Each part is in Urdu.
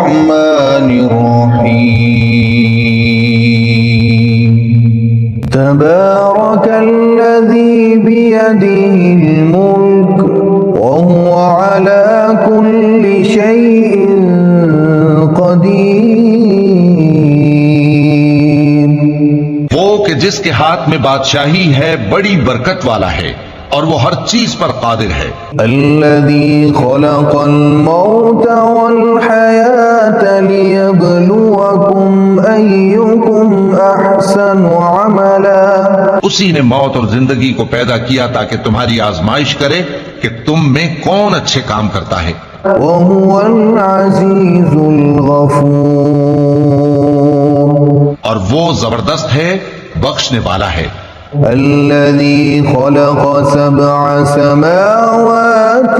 الرحمن الرحيم تبارك الذي بيده الملك وهو على كل شيء قدير. وہ کہ جس کے ہاتھ میں بادشاہی ہے بڑی برکت والا ہے اور وہ ہر چیز پر قادر ہے. الذي خلق الموت والحياة ليبلوكم أيكم أحسن عملا. اسی نے موت اور زندگی کو پیدا کیا تاکہ تمہاری آزمائش کرے کہ تم میں کون اچھے کام کرتا ہے. وهو العزيز الغفور. اور وہ زبردست ہے، بخشنے والا ہے. الذي خلق 7 سماوات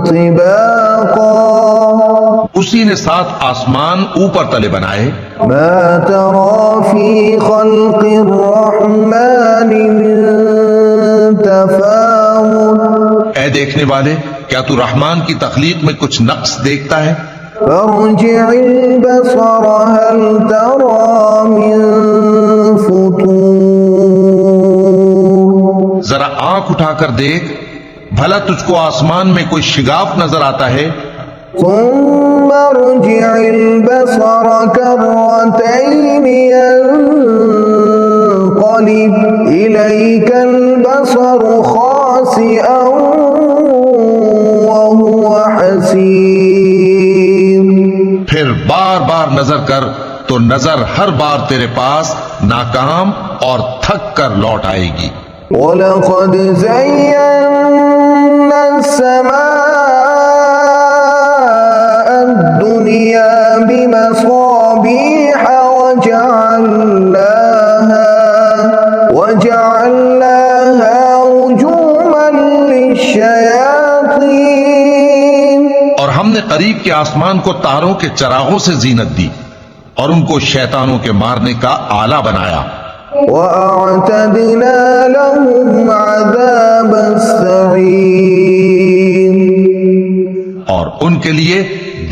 طباقا. اسی نے 7 آسمان اوپر تلے بنائے. ما ترى في خلق الرحمن من تفاوت. اے دیکھنے والے، کیا تو رحمان کی تخلیق میں کچھ نقص دیکھتا ہے؟ فارجع البصر هل ترى من فطور. ذرا آنکھ اٹھا کر دیکھ، بھلا تجھ کو آسمان میں کوئی شگاف نظر آتا ہے؟ ثم ارجع البصر كرتين ينقلب إليك البصر خاسئا وهو حسير. پھر بار بار نظر کر تو نظر ہر بار تیرے پاس ناکام اور تھک کر لوٹ آئے گی. وَلَقَدْ زَيَّنَّا السَّمَاءَ الدُّنْيَا بِمَصَابِيحَ وَجَعَلْنَاهَا رُجُومًا لِلشَّيَاطِينِ. اور ہم نے قریب کے آسمان کو تاروں کے چراغوں سے زینت دی اور ان کو شیطانوں کے مارنے کا آلہ بنایا. وَأَعْتَدْنَا لَهُمْ عَذَابَ السَّعِيرِ. اور ان کے لیے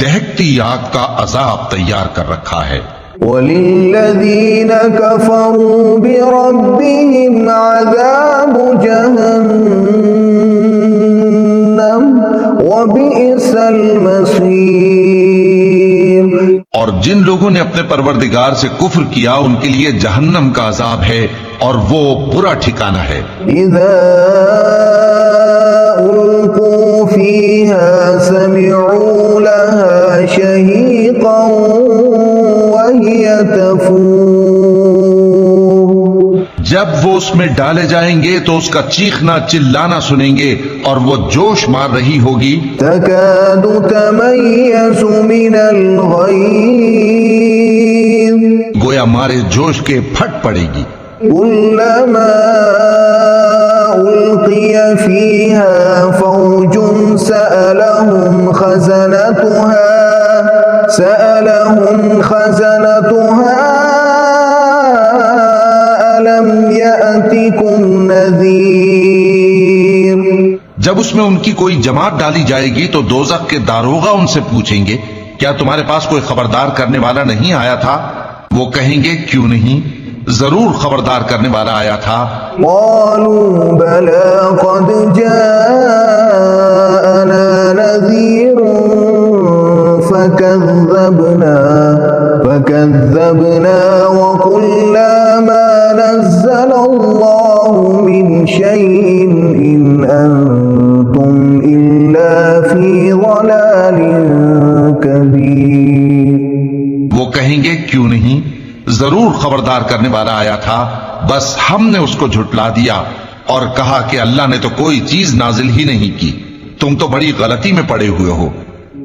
دہکتی آگ کا عذاب تیار کر رکھا ہے. وَلِلَّذِينَ كَفَرُوا بِرَبِّهِمْ عَذَابُ جَهَنَّمَ وَبِئْسَ الْمَصِيرُ. اور جن لوگوں نے اپنے پروردگار سے کفر کیا ان کے لیے جہنم کا عذاب ہے اور وہ برا ٹھکانہ ہے. اذا القوا فيها سمعوا لها شهيقا وهي تفور. جب وہ اس میں ڈالے جائیں گے تو اس کا چیخنا چلانا سنیں گے اور وہ جوش مار رہی ہوگی. تكاد تميز من الغيظ. گویا مارے جوش کے پھٹ پڑے گی. كلما ألقي فيها فوج سألهم خزنتها ألم يأتكم نذير. جب اس میں ان کی کوئی جماعت ڈالی جائے گی تو دوزخ کے داروغہ ان سے پوچھیں گے کیا تمہارے پاس کوئی خبردار کرنے والا نہیں آیا تھا؟ وہ کہیں گے کیوں نہیں، ضرور خبردار کرنے والا آیا تھا. قالوا بلى قد جاءنا نذير فكذبنا وقلنا ما نزل الله من شيء إن أنتم إلا في ضلال كبير. وہ کہیں گے کیوں نہیں، ضرور خبردار کرنے والا آیا تھا، بس ہم نے اس کو جھٹلا دیا اور کہا کہ اللہ نے تو کوئی چیز نازل ہی نہیں کی، تم تو بڑی غلطی میں پڑے ہوئے ہو.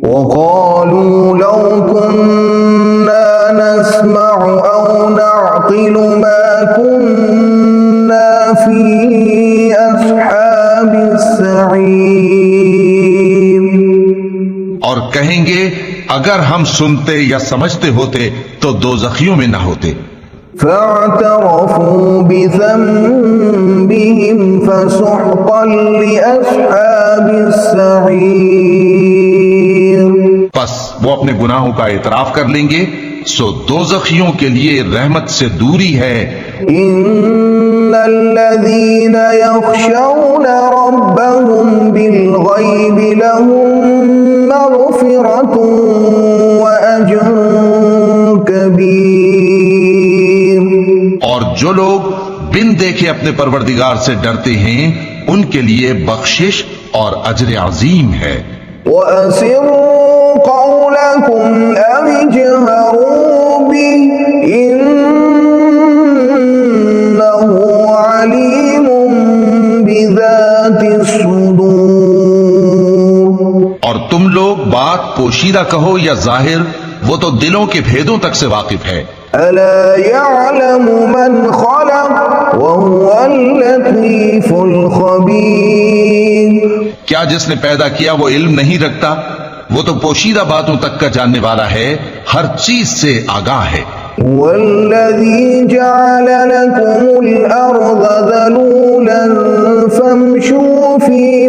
وقالوا لو كنا نسمع أو نعقل ما كنا في أصحاب السعير. اور کہیں گے اگر ہم سنتے یا سمجھتے ہوتے تو دوزخیوں میں نہ ہوتے. فاعترفوا بذنبهم فسحقا لأصحاب السعير. پس وہ اپنے گناہوں کا اعتراف کر لیں گے سو دوزخیوں کے لیے رحمت سے دوری ہے۔ إن الذين يخشون ربهم بالغيب لهم مغفرة وأجر كبير۔ اور جو لوگ بن دیکھے اپنے پروردگار سے ڈرتے ہیں ان کے لیے بخشش اور اجر عظیم ہے۔ وَأَسِرُّوا قَوْلَكُمْ أَوِ اجْهَرُوا بِهِ إِنَّهُ عَلِيمٌ بِذَاتِ الصُّدُورِ۔ اور تم لوگ بات پوشیدہ کہو یا ظاہر، وہ تو دلوں کے بھیدوں تک سے واقف ہے۔ أَلَا يَعْلَمُ مَنْ خَلَقَ وَهُوَ اللَّطِيفُ الْخَبِيرُ۔ کیا جس نے پیدا کیا وہ علم نہیں رکھتا؟ وہ تو پوشیدہ باتوں تک کا جاننے والا ہے، ہر چیز سے آگاہ ہے۔ وَالَّذِي جَعَلَ لَكُمُ الْأَرْضَ ذَلُولًا فَامْشُوا فِي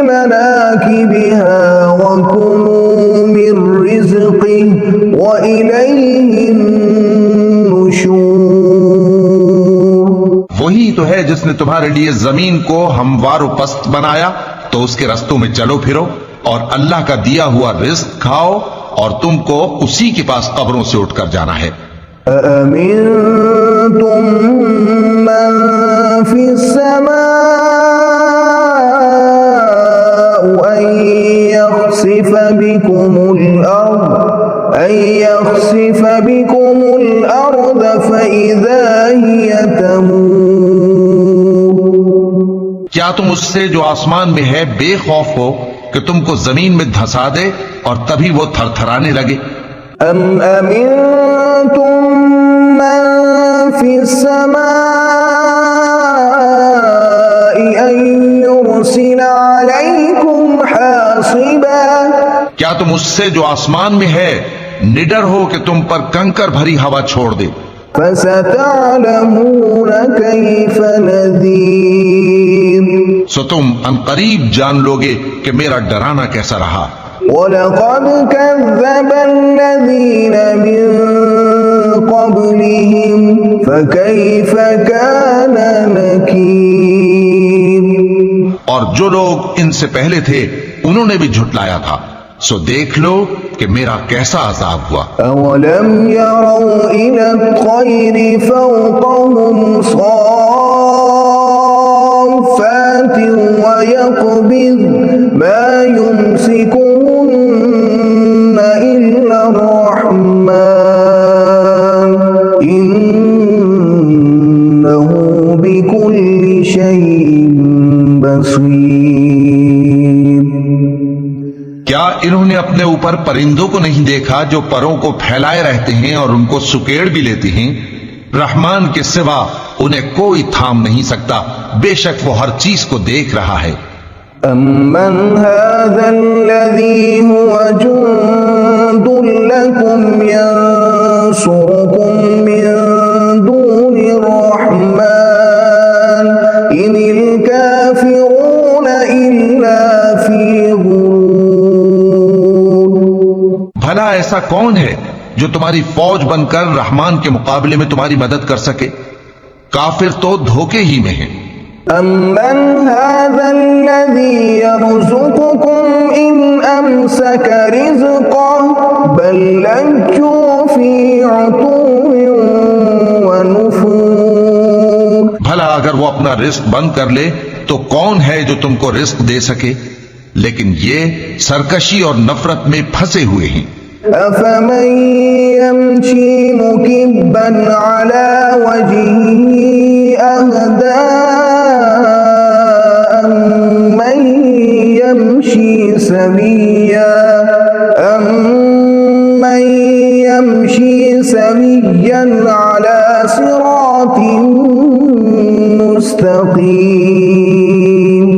مَنَاكِبِهَا وَكُلُوا مِن رِّزْقِهِ وَإِلَيْهِ النُّشُورُ۔ وہی تو ہے جس نے تمہارے لیے زمین کو ہموار و پست بنایا، تو اس کے رستوں میں چلو پھرو اور اللہ کا دیا ہوا رزق کھاؤ، اور تم کو اسی کے پاس قبروں سے اٹھ کر جانا ہے۔ أَأَمِنتُم مَّن فِي السَّمَاءِ أَن يَخْسِفَ بِكُمُ الْأَرْضَ فَإِذَا هِيَ تَمُورُ۔ کیا تم اس سے جو آسمان میں ہے بے خوف ہو کہ تم کو زمین میں دھسا دے اور تبھی وہ تھر تھرانے لگے؟ أَمْ أَمِنتُم مَّن فِي السَّمَاءِ أَن يُرْسِلَ عَلَيْكُمْ حَاصِبًا۔ کیا تم اس سے جو آسمان میں ہے نڈر ہو کہ تم پر کنکر بھری ہوا چھوڑ دے؟ فَسَتَعْلَمُونَ كَيْفَ نَذِيرِ۔ سو تم عنقریب جان لوگے کہ میرا ڈرانا کیسا رہا۔ وَلَقَدْ كَذَّبَ الَّذِينَ مِن قَبْلِهِمْ فَكَيْفَ كَانَ نَكِيرِ۔ اور جو لوگ ان سے پہلے تھے انہوں نے بھی جھٹلایا تھا، سو دیکھ لو کہ میرا کیسا عذاب ہوا۔ أَوَلَمْ يَرَوْا إِلَى الطَّيْرِ فَوْقَهُمْ صَافَّاتٍ وَيَقْبِضْنَ مَا يُمْسِكُهُنَّ إِلَّا الرَّحْمَنُ إِنَّهُ بِكُلِّ شَيْءٍ بَصِيرٌ۔ کیا انہوں نے اپنے اوپر پرندوں کو نہیں دیکھا جو پروں کو پھیلائے رہتے ہیں اور ان کو سکیڑ بھی لیتے ہیں؟ رحمان کے سوا انہیں کوئی تھام نہیں سکتا، بے شک وہ ہر چیز کو دیکھ رہا ہے۔ أَمَّنْ هَذَا الَّذِي هُوَ جُندٌ لَكُمْ يَنصُرُكُم مِّن دُونِ الرَّحْمَنِ إِنِ الْكَافِرُونَ إِلَّا فِي غُرُورٍ۔ بھلا ایسا کون ہے جو تمہاری فوج بن کر رحمان کے مقابلے میں تمہاری مدد کر سکے؟ کافر تو دھوکے ہی میں ہیں۔ أَمَّنْ هَذَا الَّذِي يَرْزُقُكُمْ إِنْ أَمْسَكَ رِزْقَهُ بَل لَّجُّوا فِي عُتُوٍّ وَنُفُورٍ۔ بھلا اگر وہ اپنا رزق بند کر لے تو کون ہے جو تم کو رزق دے سکے؟ لیکن یہ سرکشی اور نفرت میں پھنسے ہوئے ہیں۔ أَفَمَن يَمْشِي مُكِبًّا عَلَى وَجْهِهِ أَهْدَىٰ أَمَّن يَمْشِي سَوِيًّا عَلَى صِرَاطٍ مُّسْتَقِيمٍ۔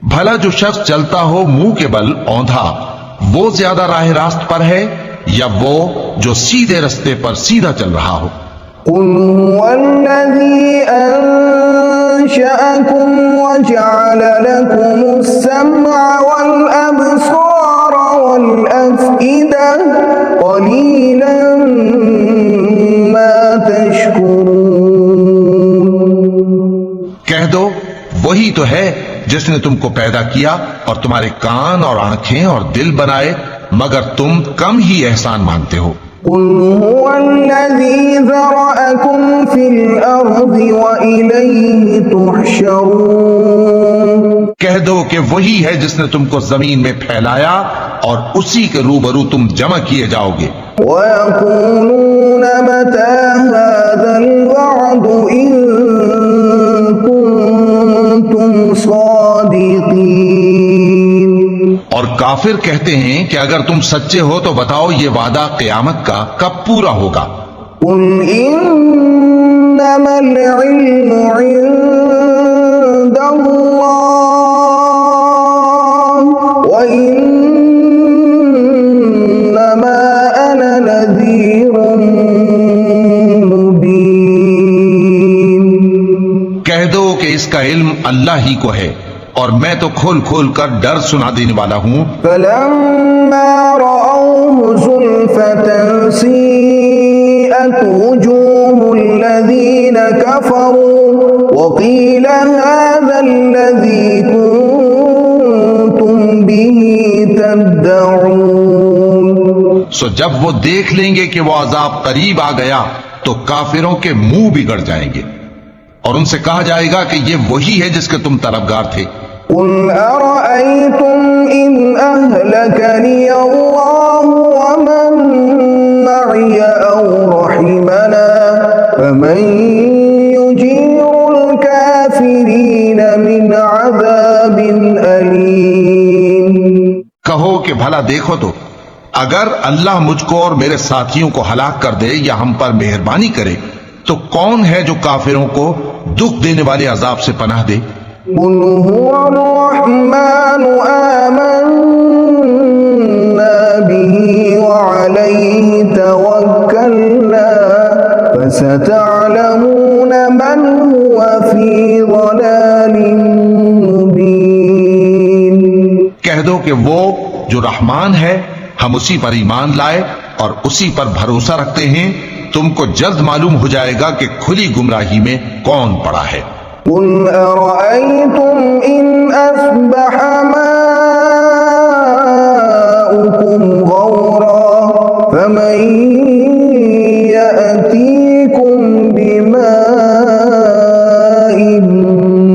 بھلا جو شخص چلتا ہو منہ کے بل اوندھا، وہ زیادہ راہ راست پر ہے یا وہ جو سیدھے رستے پر سیدھا چل رہا ہو؟ قُلْ هُوَ الَّذِي أَنشَأَكُمْ وَجَعَلَ لَكُمُ السَّمْعَ تو ہے جس نے تم کو پیدا کیا اور تمہارے کان اور آنکھیں اور دل بنائے، مگر تم کم ہی احسان مانتے ہو۔ قل هو الذي ذرأكم في الأرض وإليه تحشرون۔ کہہ دو کہ وہی ہے جس نے تم کو زمین میں پھیلایا اور اسی کے روبرو تم جمع کیے جاؤ گے۔ وَيَقُولُونَ مَتَى هَذَا الْوَعْدُ إِن كُنتُمْ صَادِقِينَ۔ اور کافر کہتے ہیں کہ اگر تم سچے ہو تو بتاؤ یہ وعدہ قیامت کا کب پورا ہوگا؟ قُلْ إِنَّمَا الْعِلْمُ عِندَ اللَّهِ وَإِنَّمَا أَنَا نَذِيرٌ مُبِينٌ۔ کہہ دو کہ اس کا علم اللہ ہی کو ہے اور میں تو کھول کھول کر ڈر سنا دینے والا ہوں۔ فَلَمَّا رَأَوْهُ زُلْفَةً سِيئَتْ وُجُوهُ الَّذِينَ كَفَرُوا وَقِيلَ هَذَا الَّذِي كُنتُمْ بِهِ تَدَّعُونَ۔ سو جب وہ دیکھ لیں گے کہ وہ عذاب قریب آ گیا تو کافروں کے منہ بگڑ جائیں گے اور ان سے کہا جائے گا کہ یہ وہی ہے جس کے تم طلبگار تھے۔ قُلْ أَرَأَيْتُمْ إِنْ أَهْلَكَنِيَ اللَّهُ وَمَن مَّعِيَ أَوْ رَحِمَنَا فَمَن يُجِيرُ الْكَافِرِينَ مِنْ عَذَابٍ أَلِيمٍ۔ کہو کہ بھلا دیکھو تو اگر اللہ مجھ کو اور میرے ساتھیوں کو ہلاک کر دے یا ہم پر مہربانی کرے تو کون ہے جو کافروں کو دکھ دینے والے عذاب سے پناہ دے؟ قُلْ هُوَ الرَّحْمَنُ آمَنَّا بِهِ وَعَلَيْهِ تَوَكَّلْنَا فَسَتَعْلَمُونَ مَنْ هُوَ فِي ضَلَالٍ مُبِينٍ۔ کہہ دو کہ وہ جو رحمان ہے ہم اسی پر ایمان لائے اور اسی پر بھروسہ رکھتے ہیں، تم کو جلد معلوم ہو جائے گا کہ کھلی گمراہی میں کون پڑا ہے۔ قُلْ أَرَأَيْتُمْ إِنْ أَصْبَحَ مَاؤُكُمْ غَوْرًا فَمَن يَأْتِيكُم بِمَاءٍ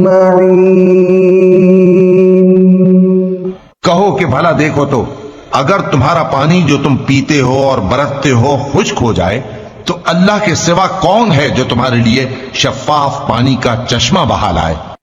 مَّعِينٍ۔ کہو کہ بھلا دیکھو تو اگر تمہارا پانی جو تم پیتے ہو اور برتتے ہو خشک ہو جائے تو اللہ کے سوا کون ہے جو تمہارے لیے شفاف پانی کا چشمہ بہا لائے؟